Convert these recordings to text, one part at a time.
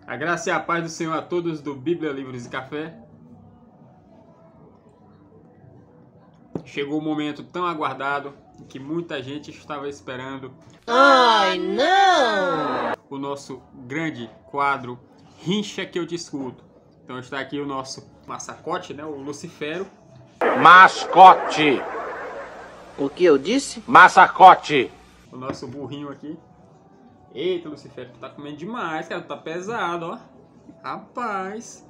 A graça e a paz do Senhor a todos do Bíblia, Livros e Café. Chegou o momento tão aguardado que muita gente estava esperando. Ai, não! O nosso grande quadro Rincha que eu discuto. Então está aqui o nosso mascote, né? O Lucifero. Mascote! O que eu disse? Massacote! O nosso burrinho aqui. Eita, Lucifero, tu tá comendo demais, cara. Tu tá pesado, ó. Rapaz.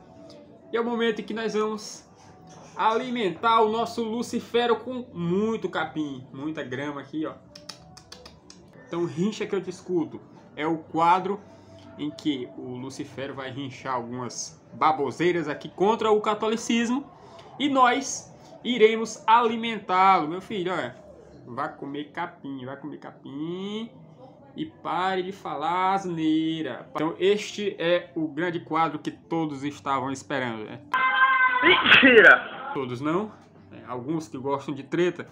E é o momento em que nós vamos alimentar o nosso Lucifero com muito capim. Muita grama aqui, ó. Então, Rincha que eu discuto é o quadro em que o Lucifero vai rinchar algumas baboseiras aqui contra o catolicismo. E nós iremos alimentá-lo, meu filho, olha. Vai comer capim, vai comer capim. E pare de falar asneira. Então este é o grande quadro que todos estavam esperando, né? Mentira! Todos não. Alguns que gostam de treta.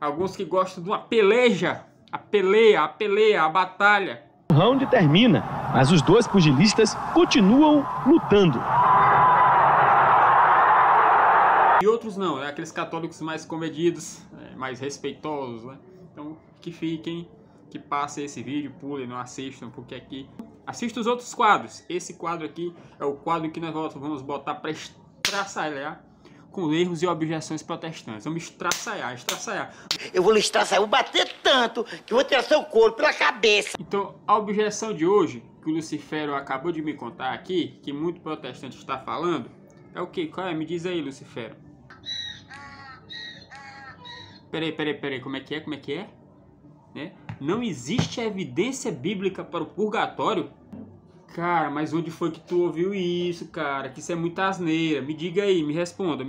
Alguns que gostam de uma peleja. A peleia, a batalha. O round termina, mas os dois pugilistas continuam lutando. E outros não, né? Aqueles católicos mais comedidos, mais respeitosos, né? Então que fiquem, que passem esse vídeo, pulem, não assistam, porque aqui... Assista os outros quadros. Esse quadro aqui é o quadro que nós vamos botar para estraçalhar com erros e objeções protestantes. Vamos estraçalhar. Eu vou lhe estraçar, eu vou bater tanto que eu vou tirar seu couro pela cabeça. Então, a objeção de hoje, que o Lucifero acabou de me contar aqui, que muito protestante está falando, é o quê? Qual é? Me diz aí, Lucifero. Peraí, como é que é? Né? Não existe evidência bíblica para o purgatório? Cara, mas onde foi que tu ouviu isso, cara? Que isso é muita asneira. Me diga aí, me responda.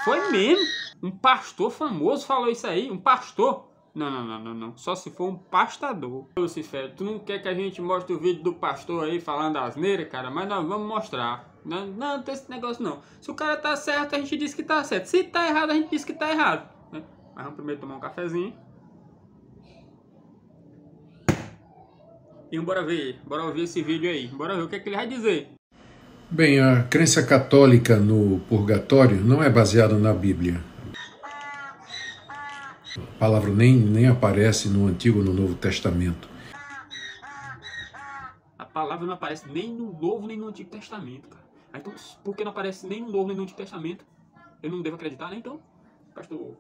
Foi mesmo? Um pastor famoso falou isso aí? Um pastor? Não. Só se for um pastador. Lucifero, tu não quer que a gente mostre o vídeo do pastor aí falando asneira, cara? Mas nós vamos mostrar. Não tem esse negócio não. Se o cara tá certo, a gente diz que tá certo. Se tá errado, a gente diz que tá errado. Né? Mas vamos primeiro tomar um cafezinho. E bora ouvir esse vídeo aí. Bora ver o que é que ele vai dizer. Bem, a crença católica no purgatório não é baseada na Bíblia. A palavra nem aparece no Antigo ou no Novo Testamento. A palavra não aparece nem no Novo nem no Antigo Testamento, cara. Então, por que não aparece nem no Novo nem no Antigo Testamento? Eu não devo acreditar, né? Então, pastor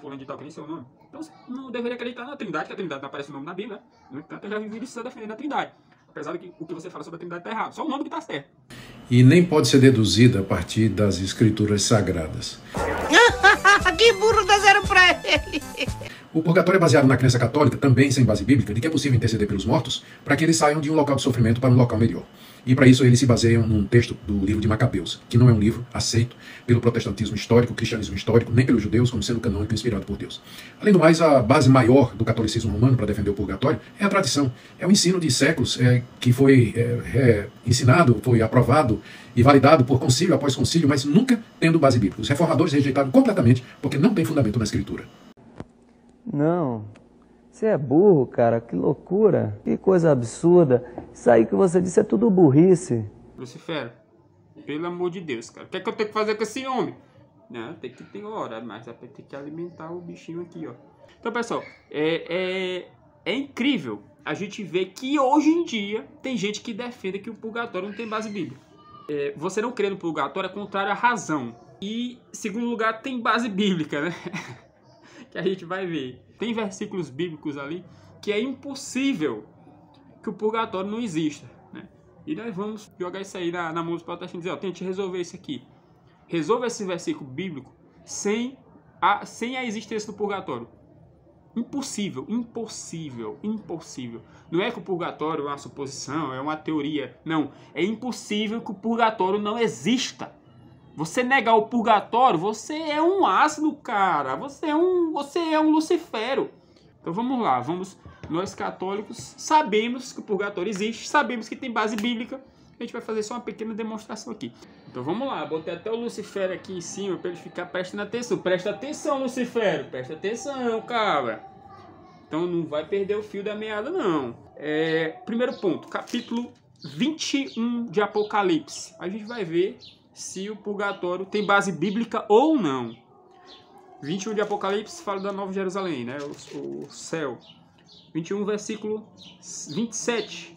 fulano de tal, que nem seu nome. Então, você não deveria acreditar na Trindade, que a Trindade não aparece o nome na Bíblia, né? No entanto, eu já vivi de sã defendendo a Trindade. Apesar de que o que você fala sobre a Trindade tá errado. Só o nome que tá certo. E nem pode ser deduzida a partir das Escrituras Sagradas. Que burro, dá zero pra ele. O purgatório é baseado na crença católica, também sem base bíblica, de que é possível interceder pelos mortos para que eles saiam de um local de sofrimento para um local melhor. E para isso eles se baseiam num texto do livro de Macabeus, que não é um livro aceito pelo protestantismo histórico, cristianismo histórico, nem pelos judeus, como sendo canônico e inspirado por Deus. Além do mais, a base maior do catolicismo romano para defender o purgatório é a tradição. É o ensino de séculos que foi ensinado, foi aprovado e validado por concílio após concílio, mas nunca tendo base bíblica. Os reformadores rejeitaram completamente porque não tem fundamento na Escritura. Não, você é burro, cara, que loucura, que coisa absurda. Isso aí que você disse é tudo burrice. Lucifero, pelo amor de Deus, cara. O que é que eu tenho que fazer com esse homem? Não, tem que ter hora, mas vai ter que alimentar o bichinho aqui, ó. Então, pessoal, é incrível a gente ver que hoje em dia tem gente que defende que o purgatório não tem base bíblica. Você não crer no purgatório é contrário à razão. E, em segundo lugar, tem base bíblica, né? Que a gente vai ver. Tem versículos bíblicos ali que é impossível que o purgatório não exista, né? E nós vamos jogar isso aí na mão dos protestantes e dizer, ó, tente resolver isso aqui. Resolva esse versículo bíblico sem a existência do purgatório. Impossível. Não é que o purgatório é uma suposição, é uma teoria. Não, é impossível que o purgatório não exista. Você negar o purgatório, você é um ácido, cara. Você é um lucifero. Então vamos lá, nós católicos sabemos que o purgatório existe, sabemos que tem base bíblica. A gente vai fazer só uma pequena demonstração aqui. Então vamos lá, botei até o Lucifero aqui em cima para ele ficar prestando atenção. Presta atenção, Lucifero, presta atenção, cabra. Então não vai perder o fio da meada, não. Primeiro ponto, capítulo 21 de Apocalipse. A gente vai ver se o purgatório tem base bíblica ou não. 21 de Apocalipse fala da Nova Jerusalém, né? O céu. 21, versículo 27.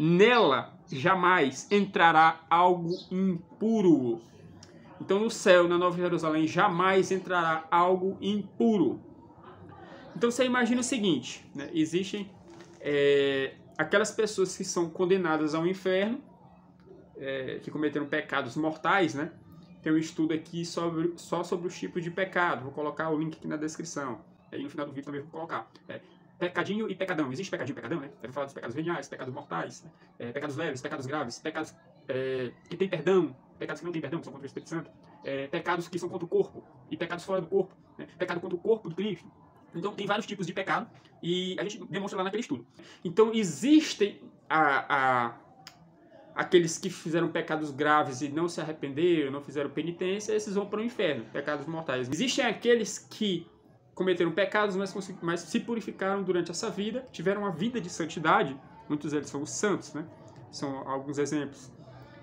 Nela jamais entrará algo impuro. Então no céu, na Nova Jerusalém, jamais entrará algo impuro. Então você imagina o seguinte, né? Existem aquelas pessoas que são condenadas ao inferno, que cometeram pecados mortais, né? Tem um estudo aqui só sobre os tipos de pecado. Vou colocar o link aqui na descrição. Aí no final do vídeo também vou colocar. Pecadinho e pecadão. Existe pecadinho e pecadão, né? Vai falar dos pecados veniais, pecados mortais, pecados leves, pecados graves, pecados que têm perdão, pecados que não têm perdão, que são contra o Espírito Santo, pecados que são contra o corpo e pecados fora do corpo, né? Pecado contra o corpo de Cristo. Então tem vários tipos de pecado e a gente demonstra lá naquele estudo. Então existem aqueles que fizeram pecados graves e não se arrependeram, não fizeram penitência, esses vão para o inferno, pecados mortais. Existem aqueles que cometeram pecados, mas se purificaram durante essa vida, tiveram uma vida de santidade, muitos deles são os santos, né? São alguns exemplos.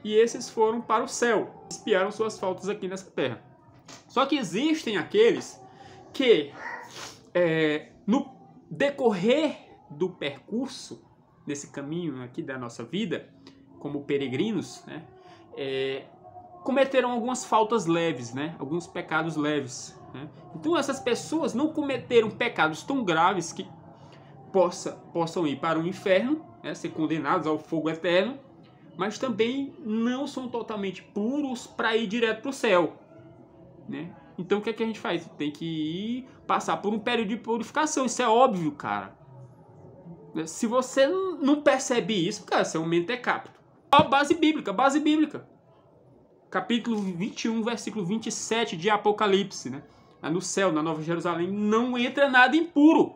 E esses foram para o céu, expiaram suas faltas aqui nessa terra. Só que existem aqueles que, no decorrer do percurso, nesse caminho aqui da nossa vida, como peregrinos, né, cometeram algumas faltas leves, né, alguns pecados leves. Né? Então essas pessoas não cometeram pecados tão graves que possam ir para o inferno, né, ser condenados ao fogo eterno, mas também não são totalmente puros para ir direto para o céu. Né? Então o que é que a gente faz? Tem que passar por um período de purificação, isso é óbvio, cara. Se você não percebe isso, cara, você é um mentecapto. Base bíblica. Capítulo 21, versículo 27 de Apocalipse, né? No céu, na Nova Jerusalém, não entra nada impuro.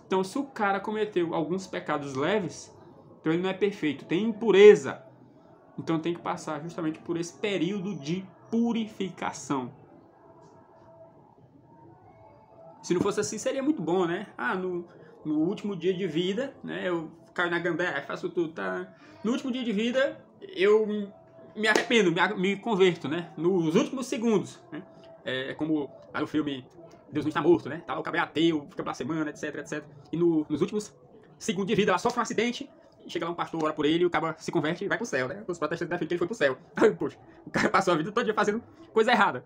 Então, se o cara cometeu alguns pecados leves, então ele não é perfeito, tem impureza. Então tem que passar justamente por esse período de purificação. Se não fosse assim, seria muito bom, né? No último dia de vida, né? Eu caio na gandé, faço tudo, tá? No último dia de vida, eu me arrependo, me converto, né? Nos últimos segundos, né? Como lá no filme Deus não está morto, né? Tá lá o cabelo ateu, fica blasfemando, etc, etc. E nos últimos segundos de vida, ela sofre um acidente, e chega lá um pastor, ora por ele, e o cara se converte e vai pro céu, né? Os protestantes defendem que ele foi pro céu. Poxa, o cara passou a vida todo dia fazendo coisa errada,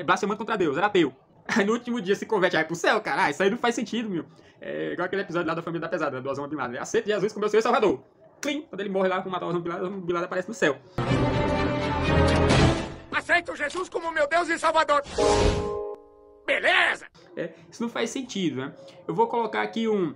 blasfemando contra Deus, era ateu. Aí no último dia se converte, vai pro céu, caralho, isso aí não faz sentido, meu. Igual aquele episódio lá da Família da Pesada, do Osama Bin Laden. Aceita Jesus como meu Senhor e Salvador. Clim! Quando ele morre lá com matar o Osama Bin Laden, aparece no céu. Aceito Jesus como meu Deus e Salvador. Beleza! Isso não faz sentido, né? Eu vou colocar aqui um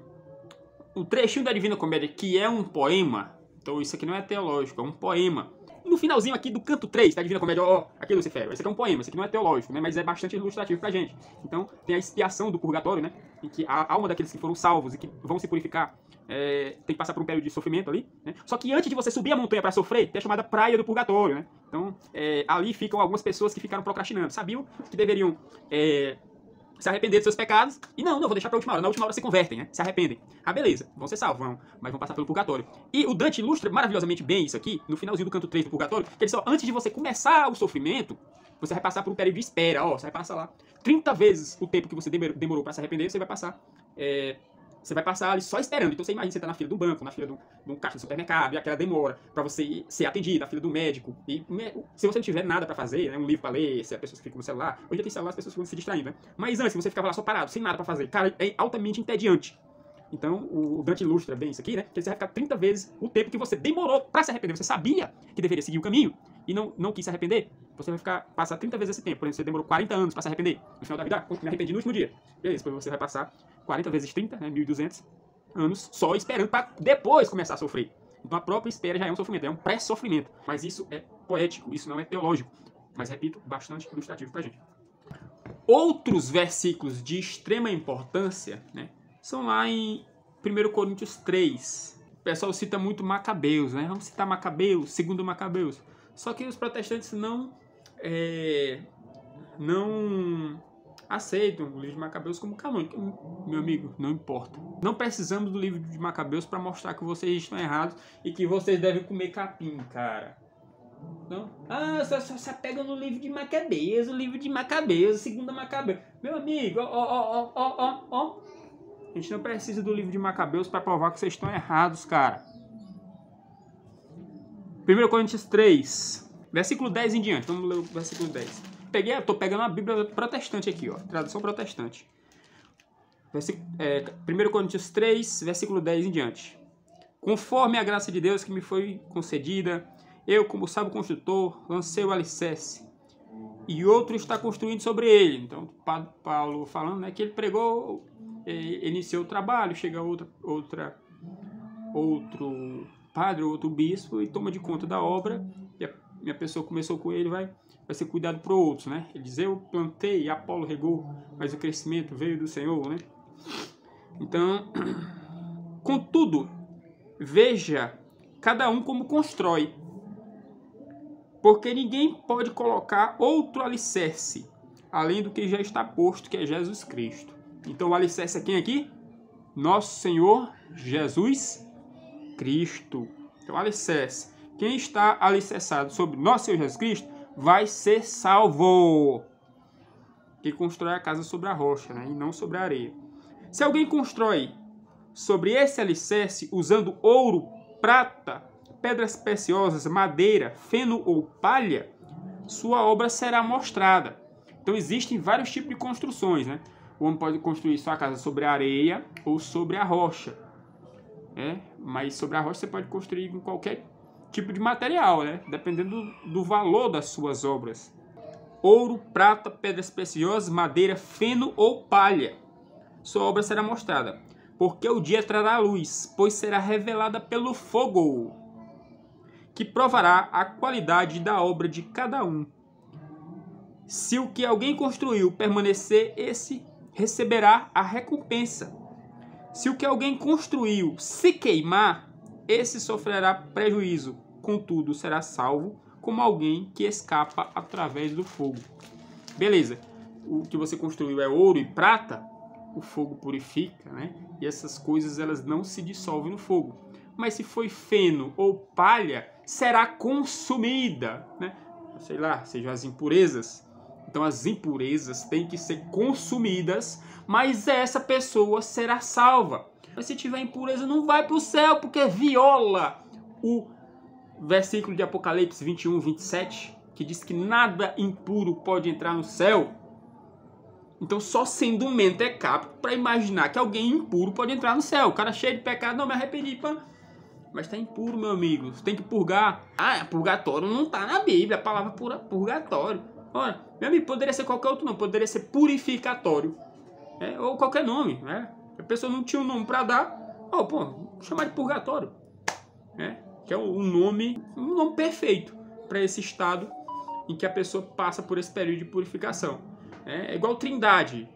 trechinho da Divina Comédia, que é um poema. Então isso aqui não é teológico, é um poema. No finalzinho aqui do canto 3 da Divina Comédia, aqui Lucifero, esse aqui é um poema, esse aqui não é teológico, né, mas é bastante ilustrativo pra gente. Então tem a expiação do purgatório, né, em que a alma daqueles que foram salvos e que vão se purificar tem que passar por um período de sofrimento ali, né. Só que antes de você subir a montanha pra sofrer, tem a chamada praia do purgatório, né. Então ali ficam algumas pessoas que ficaram procrastinando, sabiam que deveriam se arrepender dos seus pecados, e não, vou deixar pra última hora. Na última hora se convertem, né? Se arrependem. Beleza, vão ser salvos, mas vão passar pelo purgatório. E o Dante ilustra maravilhosamente bem isso aqui, no finalzinho do canto 3 do purgatório, que ele só, antes de você começar o sofrimento, você vai passar por um período de espera, você vai passar lá 30 vezes o tempo que você demorou pra se arrepender, você vai passar ali só esperando. Então você imagina, você tá na fila do banco, na fila de um caixa do supermercado, e aquela demora pra você ser atendido, na fila do médico. E se você não tiver nada pra fazer, né, um livro pra ler, se a pessoa fica no celular, hoje já tem celular, as pessoas ficam se distraindo, né? Mas antes, você ficava lá só parado, sem nada pra fazer. Cara, é altamente entediante. Então, o Dante ilustra bem isso aqui, né? Que você vai ficar 30 vezes o tempo que você demorou pra se arrepender. Você sabia que deveria seguir o caminho e não quis se arrepender. Você vai passar 30 vezes esse tempo. Por exemplo, você demorou 40 anos pra se arrepender. No final da vida, me arrependi no último dia. Beleza, depois você vai passar 40 vezes 30, né? 1.200 anos só esperando pra depois começar a sofrer. Então a própria espera já é um sofrimento, é um pré-sofrimento. Mas isso é poético, isso não é teológico. Mas, repito, bastante ilustrativo pra gente. Outros versículos de extrema importância, né, são lá em 1 Coríntios 3. O pessoal cita muito Macabeus, né? Vamos citar Macabeus, 2 Macabeus. Só que os protestantes não aceitam o livro de Macabeus como canônico. Meu amigo, não importa. Não precisamos do livro de Macabeus para mostrar que vocês estão errados e que vocês devem comer capim, cara. Não? Ah, só se apega no livro de Macabeus, o livro de Macabeus, segunda Macabeus. Meu amigo, ó. A gente não precisa do livro de Macabeus para provar que vocês estão errados, cara. 1 Coríntios 3, versículo 10 em diante. Vamos ler o versículo 10. Tô pegando uma Bíblia protestante aqui, ó. Tradução protestante. 1 Coríntios 3, versículo 10 em diante. Conforme a graça de Deus que me foi concedida, eu, como sábio construtor, lancei o alicerce, e outro está construindo sobre ele. Então, Paulo falando, né, que ele pregou, iniciou o trabalho, chega outro padre, outro bispo, e toma de conta da obra, e a pessoa começou com ele, vai ser cuidado por outros, né? Ele diz, eu plantei, Apolo regou, mas o crescimento veio do Senhor, né? Então, contudo, veja cada um como constrói, porque ninguém pode colocar outro alicerce, além do que já está posto, que é Jesus Cristo. Então, o alicerce é quem aqui? Nosso Senhor Jesus Cristo. Então, alicerce. Quem está alicerçado sobre nosso Senhor Jesus Cristo vai ser salvo. Quem constrói a casa sobre a rocha, né? E não sobre a areia. Se alguém constrói sobre esse alicerce usando ouro, prata, pedras preciosas, madeira, feno ou palha, sua obra será mostrada. Então existem vários tipos de construções, né? O homem pode construir sua casa sobre a areia ou sobre a rocha. Mas sobre a rocha você pode construir com qualquer tipo de material, né? Dependendo do valor das suas obras. Ouro, prata, pedras preciosas, madeira, feno ou palha. Sua obra será mostrada, porque o dia trará luz, pois será revelada pelo fogo, que provará a qualidade da obra de cada um. Se o que alguém construiu permanecer, esse receberá a recompensa. Se o que alguém construiu se queimar, esse sofrerá prejuízo, contudo será salvo como alguém que escapa através do fogo. Beleza, o que você construiu é ouro e prata, o fogo purifica, né? E essas coisas elas não se dissolvem no fogo. Mas se foi feno ou palha, será consumida, né? Sei lá, sejam as impurezas. Então as impurezas têm que ser consumidas, mas essa pessoa será salva. Mas se tiver impureza, não vai para o céu, porque viola o versículo de Apocalipse 21, 27, que diz que nada impuro pode entrar no céu. Então só sendo um mentecapto para imaginar que alguém impuro pode entrar no céu. O cara cheio de pecado, não me arrependi, pã. Mas está impuro, meu amigo. Você tem que purgar. Ah, purgatório não está na Bíblia, a palavra purgatório. Olha, meu amigo, poderia ser qualquer outro nome, poderia ser purificatório, ou qualquer nome, né? A pessoa não tinha um nome para dar, vou chamar de purgatório, né? Que é um nome perfeito para esse estado em que a pessoa passa por esse período de purificação. É igual Trindade,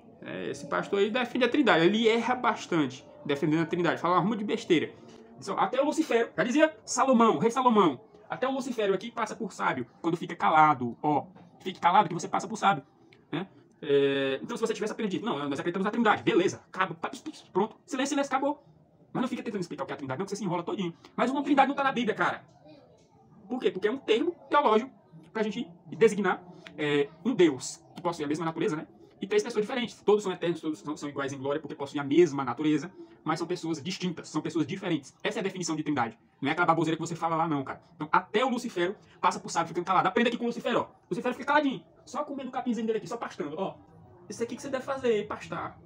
esse pastor aí defende a Trindade, ele erra bastante defendendo a Trindade, fala uma ruma de besteira. Até o Lucifero, já dizia Salomão, rei Salomão, até o Lucifero aqui passa por sábio quando fica calado, fique calado que você passa por sábio, né? Então se você tivesse apenas dito, não, nós acreditamos na Trindade, beleza, acabou, pronto, silêncio, acabou. Mas não fica tentando explicar o que é a Trindade, não, que você se enrola todinho. Mas o nome Trindade não está na Bíblia, cara. Por quê? Porque é um termo teológico para a gente designar um Deus que possui a mesma natureza, né? E três pessoas diferentes. Todos são eternos, todos são iguais em glória, porque possuem a mesma natureza, mas são pessoas distintas, são pessoas diferentes. Essa é a definição de Trindade. Não é aquela baboseira que você fala lá, não, cara. Então, até o Lucifero passa por sábio ficando calado. Aprenda aqui com o Lucifero, ó. O Lucifero fica caladinho, só comendo o capinzinho dele aqui, só pastando, ó. Isso aqui que você deve fazer, pastar.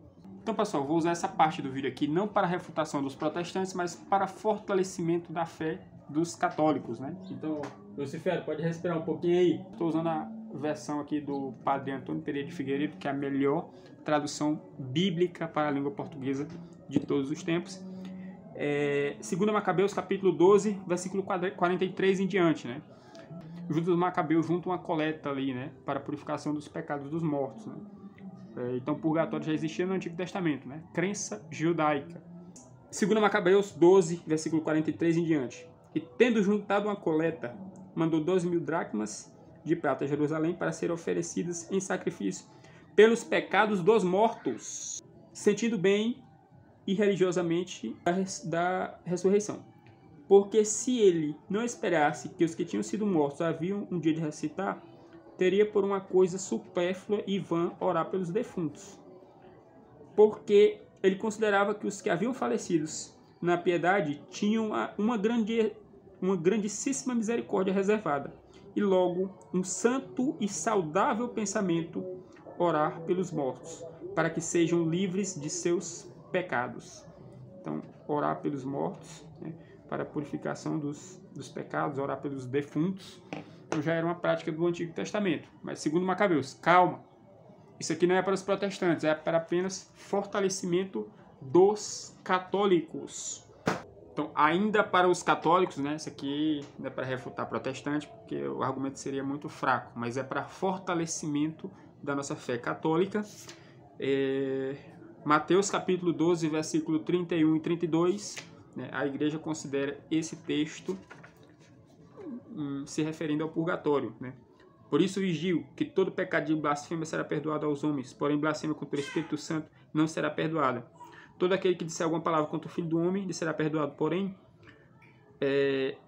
Então, pessoal, vou usar essa parte do vídeo aqui não para refutação dos protestantes, mas para fortalecimento da fé dos católicos, né? Então, Lucifero, pode respirar um pouquinho aí. Estou usando a versão aqui do Padre Antônio Pereira de Figueiredo, que é a melhor tradução bíblica para a língua portuguesa de todos os tempos. 2 Macabeus, capítulo 12, versículo 43 em diante, né? Junto dos Macabeus, junto uma coleta ali, né? Para a purificação dos pecados dos mortos, né? Então, o purgatório já existia no Antigo Testamento, né? Crença judaica. 2 Macabeus 12, versículo 43 em diante. E tendo juntado uma coleta, mandou 12.000 dracmas de prata a Jerusalém para serem oferecidas em sacrifício pelos pecados dos mortos, sentindo bem e religiosamente da ressurreição. Porque se ele não esperasse que os que tinham sido mortos haviam um dia de ressuscitar, teria por uma coisa supérflua e vã orar pelos defuntos. Porque ele considerava que os que haviam falecido na piedade tinham uma grandíssima misericórdia reservada, e logo um santo e saudável pensamento orar pelos mortos, para que sejam livres de seus pecados. Então, orar pelos mortos, né, para a purificação dos pecados, orar pelos defuntos, então já era uma prática do Antigo Testamento. Mas segundo Macabeus, calma, isso aqui não é para os protestantes, é para apenas fortalecimento dos católicos. Então, ainda para os católicos, né, isso aqui não é para refutar protestante, porque o argumento seria muito fraco, mas é para fortalecimento da nossa fé católica. Mateus capítulo 12, versículo 31 e 32, né, a igreja considera esse texto se referindo ao purgatório, né? Por isso vigio que todo pecado de blasfêmia será perdoado aos homens, porém blasfêmia contra o Espírito Santo não será perdoada. Todo aquele que disser alguma palavra contra o Filho do Homem lhe será perdoado, porém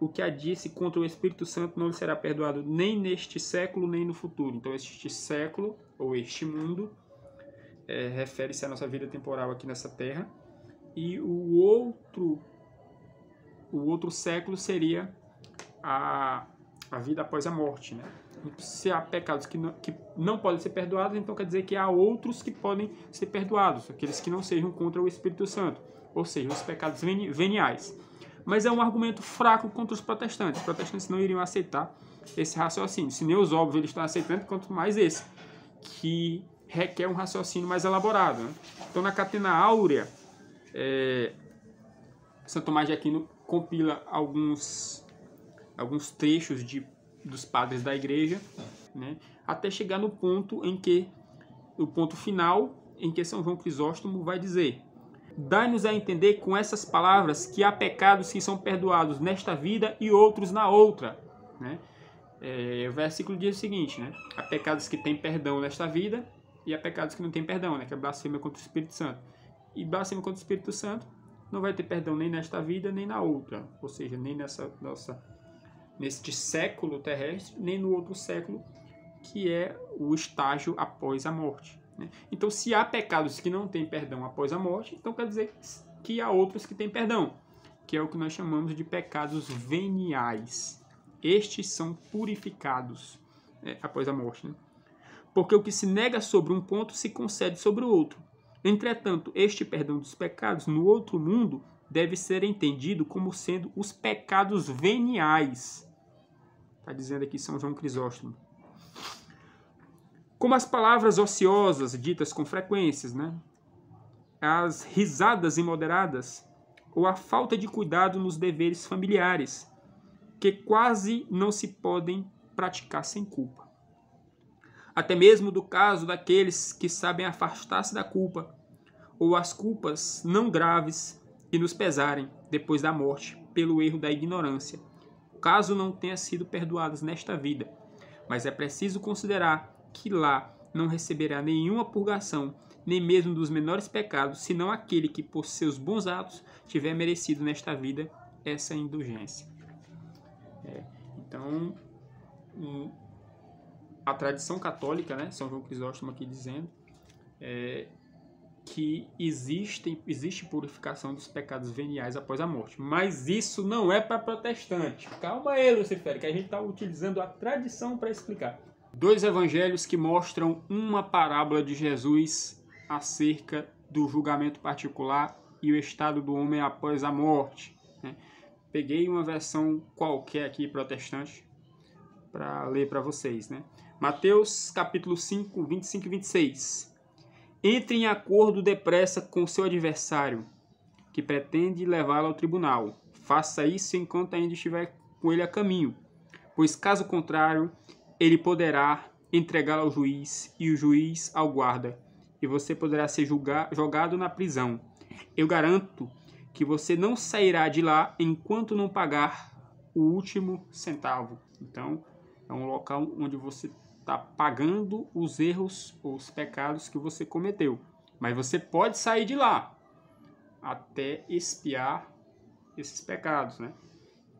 o que a disse contra o Espírito Santo não lhe será perdoado nem neste século, nem no futuro. Então este século, ou este mundo, refere-se à nossa vida temporal aqui nessa terra, e o outro século seria a vida após a morte, né? Se há pecados que não podem ser perdoados, então quer dizer que há outros que podem ser perdoados, aqueles que não sejam contra o Espírito Santo, ou seja, os pecados veniais. Mas é um argumento fraco contra os protestantes. Os protestantes não iriam aceitar esse raciocínio. Se nem os óbvios eles estão aceitando, quanto mais esse, que requer um raciocínio mais elaborado, né? Então, na Catena Áurea, São Tomás de Aquino compila alguns trechos dos padres da igreja, né, até chegar no ponto final em que São João Crisóstomo vai dizer: dai-nos a entender com essas palavras que há pecados que são perdoados nesta vida e outros na outra, né? O versículo diz o seguinte, né? Há pecados que têm perdão nesta vida e há pecados que não têm perdão, né? Que é blasfêmia contra o Espírito Santo. E blasfêmia contra o Espírito Santo não vai ter perdão nem nesta vida nem na outra, ou seja, nem neste século terrestre, nem no outro século, que é o estágio após a morte, né? Então, se há pecados que não têm perdão após a morte, então quer dizer que há outros que têm perdão, que é o que nós chamamos de pecados veniais. Estes são purificados após a morte, né? Porque o que se nega sobre um ponto se concede sobre o outro. Entretanto, este perdão dos pecados no outro mundo deve ser entendido como sendo os pecados veniais. Está dizendo aqui São João Crisóstomo. Como as palavras ociosas ditas com frequências, né? As risadas imoderadas ou a falta de cuidado nos deveres familiares, que quase não se podem praticar sem culpa. Até mesmo do caso daqueles que sabem afastar-se da culpa, ou as culpas não graves que nos pesarem depois da morte pelo erro da ignorância, caso não tenha sido perdoados nesta vida. Mas é preciso considerar que lá não receberá nenhuma purgação, nem mesmo dos menores pecados, senão aquele que, por seus bons atos, tiver merecido nesta vida essa indulgência. Então, a tradição católica, né, São João Crisóstomo aqui dizendo, que existe purificação dos pecados veniais após a morte. Mas isso não é para protestante. Calma aí, Lucifero, que a gente está utilizando a tradição para explicar. 2 evangelhos que mostram uma parábola de Jesus acerca do julgamento particular e o estado do homem após a morte, né? Peguei uma versão qualquer aqui protestante para ler para vocês, né? Mateus capítulo 5, 25 e 26. Entre em acordo depressa com seu adversário, que pretende levá-lo ao tribunal. Faça isso enquanto ainda estiver com ele a caminho, pois caso contrário, ele poderá entregá-lo ao juiz e o juiz ao guarda, e você poderá ser jogado na prisão. Eu garanto que você não sairá de lá enquanto não pagar o último centavo. Então, é um local onde você está pagando os erros, os pecados que você cometeu. Mas você pode sair de lá até expiar esses pecados, né?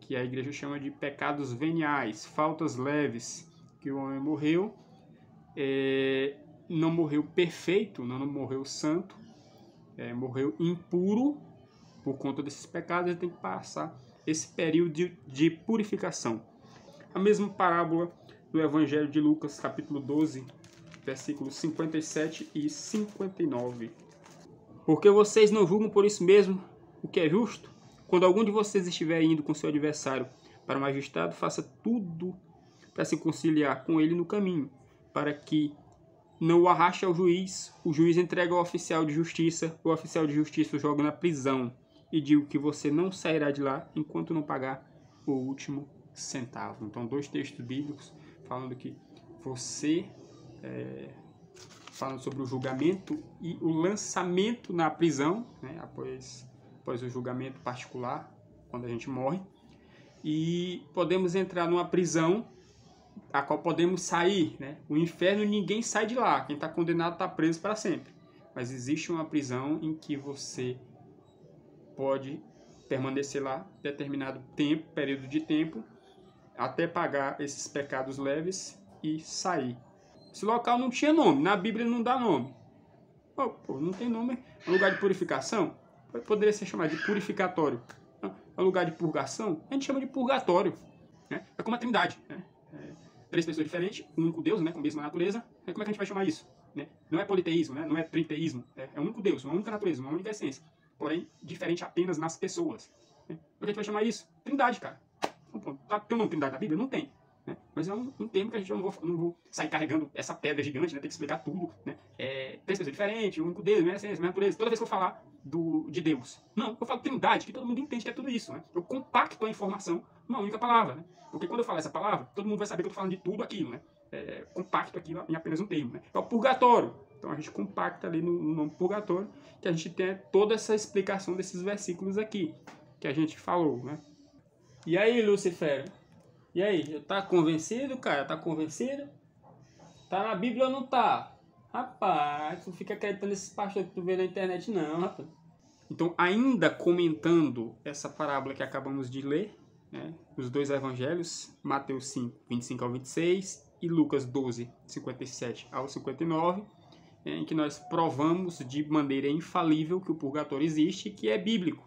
Que a igreja chama de pecados veniais, faltas leves, que o homem morreu, não morreu perfeito, não morreu santo, morreu impuro por conta desses pecados, ele tem que passar esse período de purificação. A mesma parábola do Evangelho de Lucas, capítulo 12, versículos 57 e 59. Porque vocês não julgam por isso mesmo o que é justo? Quando algum de vocês estiver indo com seu adversário para o magistrado, faça tudo para se conciliar com ele no caminho, para que não o arraste ao juiz, o juiz entrega ao oficial de justiça, o oficial de justiça o joga na prisão, e digo que você não sairá de lá enquanto não pagar o último centavo. Então, 2 textos bíblicos falando que você, falando sobre o julgamento e o lançamento na prisão, né, após o julgamento particular, quando a gente morre, e podemos entrar numa prisão a qual podemos sair, né? O inferno, ninguém sai de lá, quem está condenado está preso para sempre, mas existe uma prisão em que você pode permanecer lá determinado tempo, período de tempo, até pagar esses pecados leves e sair. Esse local não tinha nome, na Bíblia não dá nome. Não tem nome, é um lugar de purificação? Poderia ser chamado de purificatório. É um lugar de purgação? A gente chama de purgatório, né? É como a Trindade, né? 3 pessoas diferentes, um único Deus, né? Com a mesma natureza. Como é que a gente vai chamar isso? Né? Não é politeísmo, né? Não é triteísmo. É um único Deus, uma única natureza, uma única essência. Porém, diferente apenas nas pessoas. Né? Por que a gente vai chamar isso? Trindade, cara. Tem o nome Trindade na Bíblia? Não tem. Né? Mas é um termo que a gente não vou sair carregando essa pedra gigante, né? Tem que explicar tudo. Né? 3 pessoas diferentes, um único Deus, mesma essência, mesma natureza. Toda vez que eu falar de Deus. Não, eu falo Trindade, que todo mundo entende que é tudo isso. Né? Eu compacto a informação numa única palavra. Né? Porque quando eu falar essa palavra, todo mundo vai saber que eu estou falando de tudo aquilo. Né? Compacto aquilo em apenas um termo. Né? É o purgatório. Então a gente compacta ali no nome purgatório, que a gente tem toda essa explicação desses versículos aqui, que a gente falou, né? E aí, Lucifero? E aí, tá convencido, cara? Tá convencido? Tá na Bíblia ou não tá? Rapaz, não fica acreditando nesses pastores que tu vê na internet não, rapaz. Então, ainda comentando essa parábola que acabamos de ler, né? Os 2 evangelhos, Mateus 5, 25 ao 26 e Lucas 12, 57 ao 59, em que nós provamos de maneira infalível que o purgatório existe, que é bíblico,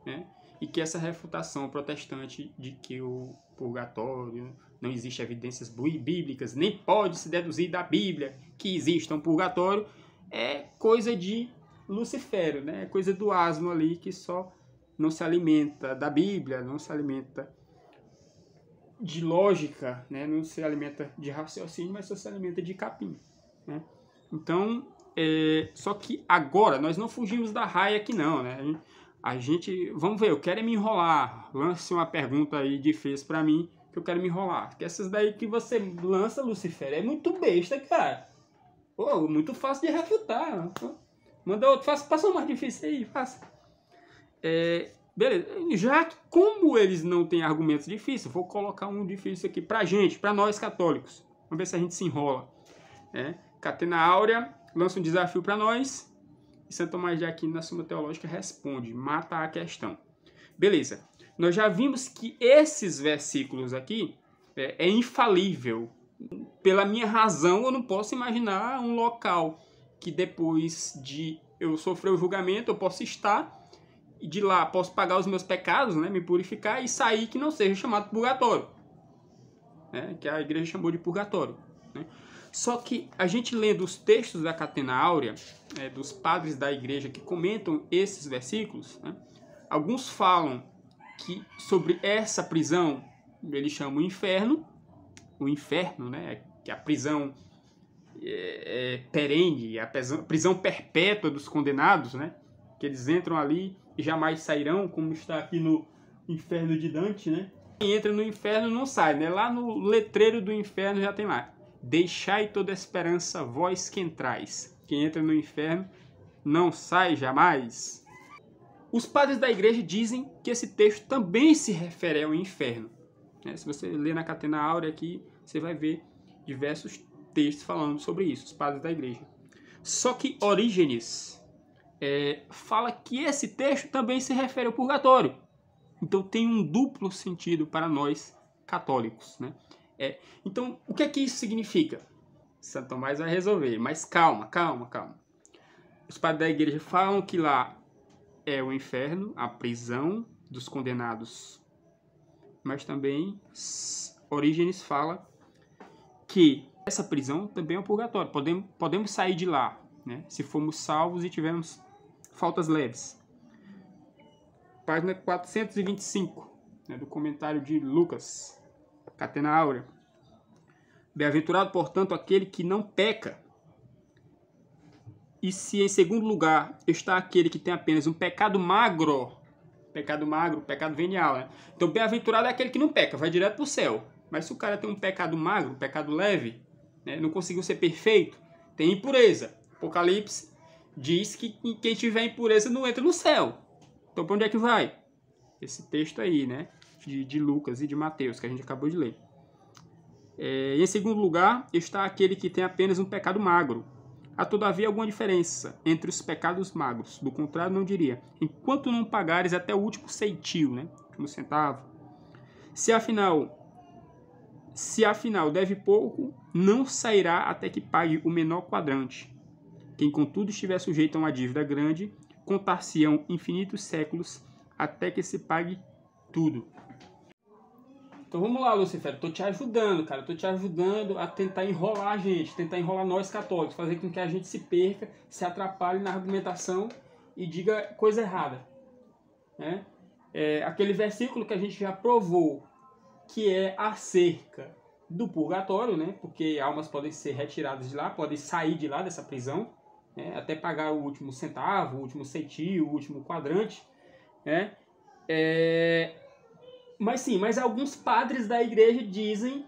né? E que essa refutação protestante de que o purgatório não existe evidências bíblicas, nem pode se deduzir da Bíblia que exista um purgatório, é coisa de Lucifero, né? É coisa do asno ali que só não se alimenta da Bíblia, não se alimenta de lógica, né? Não se alimenta de raciocínio, mas só se alimenta de capim, né? Então, só que agora nós não fugimos da raia aqui não, né? A gente, vamos ver, eu quero me enrolar. Lance uma pergunta aí difícil pra mim, que eu quero me enrolar. Porque essas daí que você lança, Lucifer, é muito besta, cara. Muito fácil de refutar. Manda outro, passa um mais difícil aí, faça. Beleza, já que como eles não têm argumentos difíceis, vou colocar um difícil aqui pra gente, pra nós católicos. Vamos ver se a gente se enrola. Catena Áurea lança um desafio pra nós. E Santo Tomás de Aquino, na Suma Teológica, responde, mata a questão. Beleza. Nós já vimos que esses versículos aqui é infalível. Pela minha razão, eu não posso imaginar um local que depois de eu sofrer o julgamento, eu posso estar, e de lá posso pagar os meus pecados, né, me purificar e sair que não seja chamado purgatório. Né, que a igreja chamou de purgatório. Né? Só que a gente lendo os textos da Catena Áurea, dos padres da igreja que comentam esses versículos, né, alguns falam que sobre essa prisão, eles chamam o inferno, né, que é a prisão perene, a prisão perpétua dos condenados, né, que eles entram ali e jamais sairão, como está aqui no inferno de Dante, né? Quem entra no inferno não sai, né? Lá no letreiro do inferno já tem lá. Deixai toda esperança, vós que entrais. Quem entra no inferno não sai jamais. Os padres da igreja dizem que esse texto também se refere ao inferno. Se você ler na Catena Áurea aqui, você vai ver diversos textos falando sobre isso, os padres da igreja. Só que Orígenes fala que esse texto também se refere ao purgatório. Então tem um duplo sentido para nós católicos, né? Então, o que é que isso significa? Santo Tomás vai resolver, mas calma. Os padres da igreja falam que lá é o inferno, a prisão dos condenados. Mas também Orígenes fala que essa prisão também é um purgatório. Podemos sair de lá, né? Se formos salvos e tivermos faltas leves. Página 425, né, do comentário de Lucas, Catena Áurea. Bem-aventurado, portanto, aquele que não peca. E se em segundo lugar está aquele que tem apenas um pecado magro, pecado venial, né? Então, bem-aventurado é aquele que não peca, vai direto para o céu. Mas se o cara tem um pecado magro, um pecado leve, né, não conseguiu ser perfeito, tem impureza. Apocalipse diz que quem tiver impureza não entra no céu. Então, para onde é que vai? Esse texto aí, né? De Lucas e de Mateus, que a gente acabou de ler. Em segundo lugar, está aquele que tem apenas um pecado magro. Há, todavia, alguma diferença entre os pecados magros. Do contrário, não diria. Enquanto não pagares até o último ceitil, né? Último centavo. Se afinal deve pouco, não sairá até que pague o menor quadrante. Quem, contudo, estiver sujeito a uma dívida grande, contar-se-ão infinitos séculos até que se pague tudo. Então vamos lá, Lucifero. Tô te ajudando, cara. Tô te ajudando a tentar enrolar a gente, tentar enrolar nós católicos, fazer com que a gente se perca, se atrapalhe na argumentação e diga coisa errada, né? Aquele versículo que a gente já provou que é acerca do purgatório, né? Porque almas podem ser retiradas de lá, podem sair de lá dessa prisão, né? Até pagar o último centavo, o último ceitil, o último quadrante, né? Mas alguns padres da igreja dizem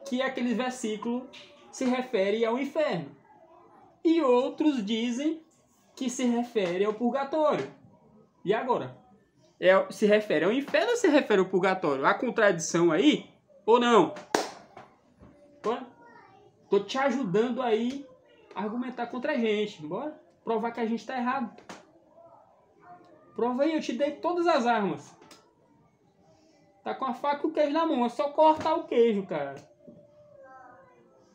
que aquele versículo se refere ao inferno. E outros dizem que se refere ao purgatório. E agora? Se refere ao inferno ou se refere ao purgatório? Há contradição aí ou não? Tô te ajudando aí a argumentar contra a gente. Bora provar que a gente tá errado. Prova aí, eu te dei todas as armas. Tá com a faca e o queijo na mão. É só cortar o queijo, cara.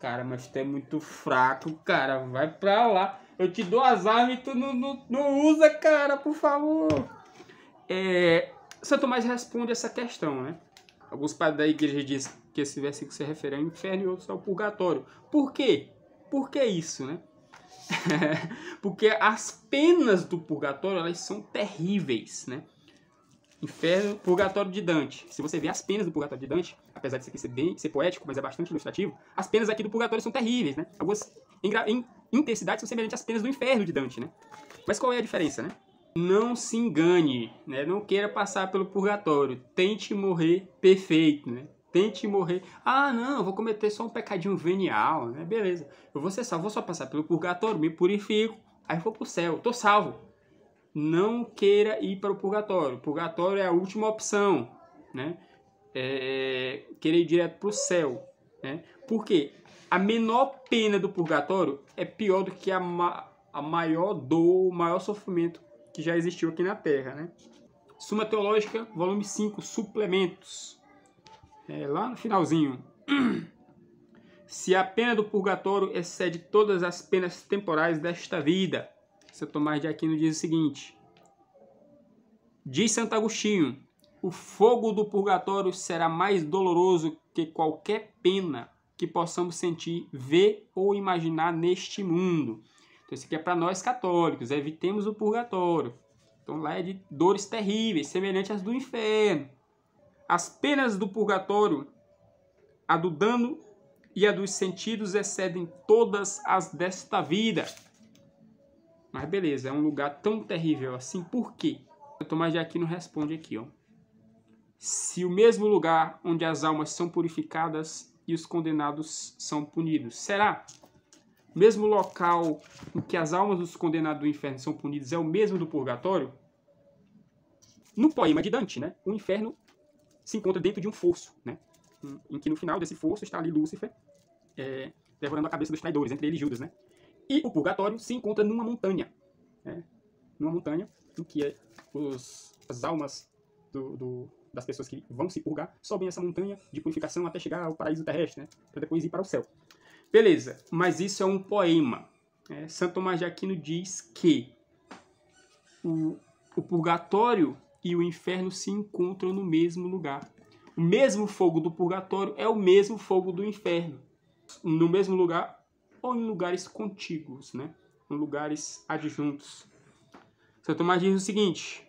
Cara, mas tu é muito fraco, cara. Vai pra lá. Eu te dou as armas e tu não usa, cara, por favor. Santo Tomás responde essa questão, né? Alguns padres da igreja dizem que esse versículo se refere ao inferno e outros ao purgatório. Por quê? Por que isso, né? Porque as penas do purgatório, elas são terríveis, né? Inferno, purgatório de Dante. Se você ver as penas do purgatório de Dante, apesar de isso aqui ser poético, mas é bastante ilustrativo, as penas aqui do purgatório são terríveis, né? Algumas em intensidade são semelhantes às penas do inferno de Dante, né? Mas qual é a diferença, né? Não se engane, né? Não queira passar pelo purgatório. Tente morrer perfeito, né? Tente morrer. Ah, não, eu vou cometer só um pecadinho venial, né? Beleza. Eu vou ser salvo, vou só passar pelo purgatório, me purifico, aí vou pro céu, tô salvo. Não queira ir para o purgatório. O purgatório é a última opção, né? Querer ir direto para o céu, né? Porque a menor pena do purgatório é pior do que a maior dor, o maior sofrimento que já existiu aqui na Terra, né? Suma Teológica, volume 5, suplementos. Lá no finalzinho. Se a pena do purgatório excede todas as penas temporais desta vida, Santo Tomás de Aquino diz o seguinte: diz Santo Agostinho, o fogo do purgatório será mais doloroso que qualquer pena que possamos sentir, ver ou imaginar neste mundo. Então isso aqui é para nós católicos, evitemos o purgatório. Então lá é de dores terríveis, semelhantes às do inferno. As penas do purgatório, a do dano e a dos sentidos excedem todas as desta vida. Mas beleza, é um lugar tão terrível assim, por quê? O Tomás de Aquino responde aqui, ó. Se o mesmo lugar onde as almas são purificadas e os condenados são punidos, será? O mesmo local em que as almas dos condenados do inferno são punidos é o mesmo do purgatório? No poema de Dante, né, o inferno se encontra dentro de um fosso, né, em que no final desse fosso está ali Lúcifer, devorando a cabeça dos traidores, entre eles Judas, né? E o purgatório se encontra numa montanha, né? Numa montanha em que as almas das pessoas que vão se purgar sobem essa montanha de purificação até chegar ao paraíso terrestre, né? Para depois ir para o céu. Beleza, mas isso é um poema. Santo Tomás de Aquino diz que o purgatório e o inferno se encontram no mesmo lugar. O mesmo fogo do purgatório é o mesmo fogo do inferno. No mesmo lugar ou em lugares contíguos, né? Em lugares adjuntos. Santo Tomás diz o seguinte: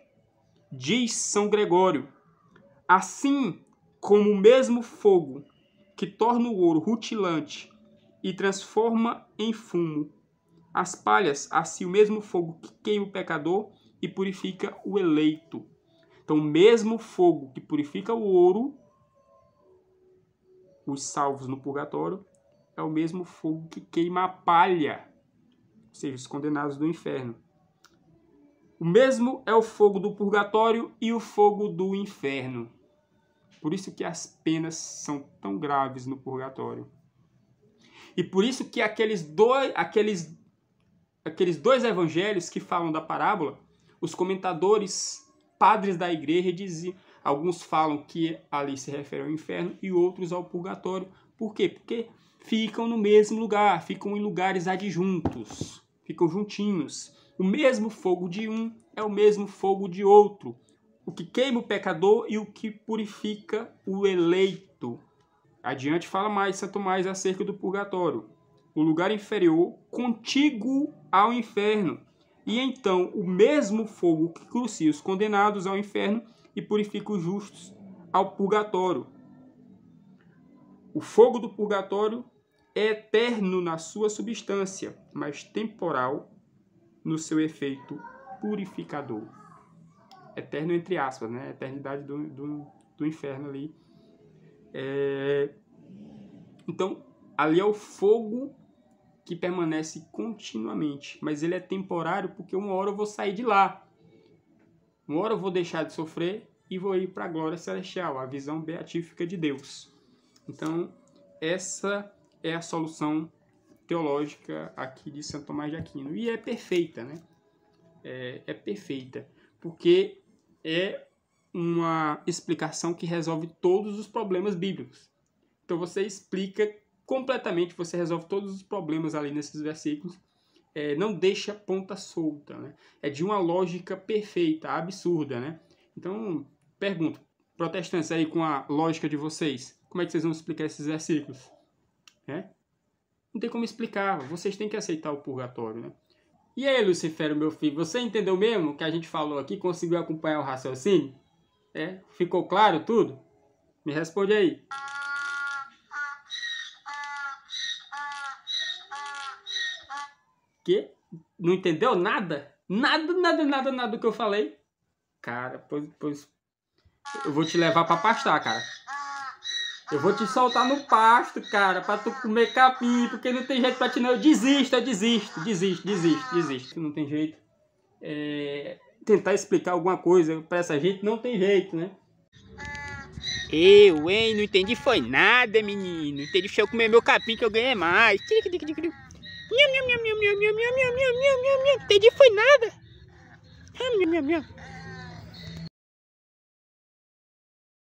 diz São Gregório, assim como o mesmo fogo que torna o ouro rutilante e transforma em fumo as palhas, assim o mesmo fogo que queima o pecador e purifica o eleito. Então, o mesmo fogo que purifica o ouro, os salvos no purgatório, é o mesmo fogo que queima a palha, ou seja, os condenados do inferno. O mesmo é o fogo do purgatório e o fogo do inferno. Por isso que as penas são tão graves no purgatório. E por isso que aqueles dois evangelhos que falam da parábola, os comentadores, padres da igreja, diziam, alguns falam que ali se refere ao inferno e outros ao purgatório. Por quê? Porque ficam no mesmo lugar, ficam em lugares adjuntos, ficam juntinhos. O mesmo fogo de um é o mesmo fogo de outro. O que queima o pecador e o que purifica o eleito. Adiante fala mais Santo Tomás acerca do purgatório. O lugar inferior contíguo ao inferno. E então o mesmo fogo que crucia os condenados ao inferno e purifica os justos ao purgatório. O fogo do purgatório é eterno na sua substância, mas temporal no seu efeito purificador. Eterno entre aspas, né? A eternidade do inferno ali. Então, ali é o fogo que permanece continuamente, mas ele é temporário porque uma hora eu vou sair de lá. Uma hora eu vou deixar de sofrer e vou ir para a glória celestial, a visão beatífica de Deus. Então, essa é a solução teológica aqui de Santo Tomás de Aquino. E é perfeita, né? É perfeita, porque é uma explicação que resolve todos os problemas bíblicos. Então você explica completamente, você resolve todos os problemas ali nesses versículos, não deixa ponta solta, né? É de uma lógica perfeita, absurda, né? Então, pergunto, protestantes aí com a lógica de vocês, como é que vocês vão explicar esses versículos? Não tem como explicar, vocês têm que aceitar o purgatório, né? E aí, Lucifero, meu filho, você entendeu mesmo o que a gente falou aqui? Conseguiu acompanhar o raciocínio? Ficou claro tudo? Me responde aí. Que? Não entendeu nada? Nada do que eu falei? Cara, pois eu vou te levar pra pastar, cara. Eu vou te soltar no pasto, cara, pra tu comer capim, porque não tem jeito pra ti não. Eu desisto. Não tem jeito. Tentar explicar alguma coisa pra essa gente não tem jeito, né? Eu, hein? Não entendi foi nada, menino. Entendi se eu comer meu capim que eu ganhei mais. Não entendi foi nada.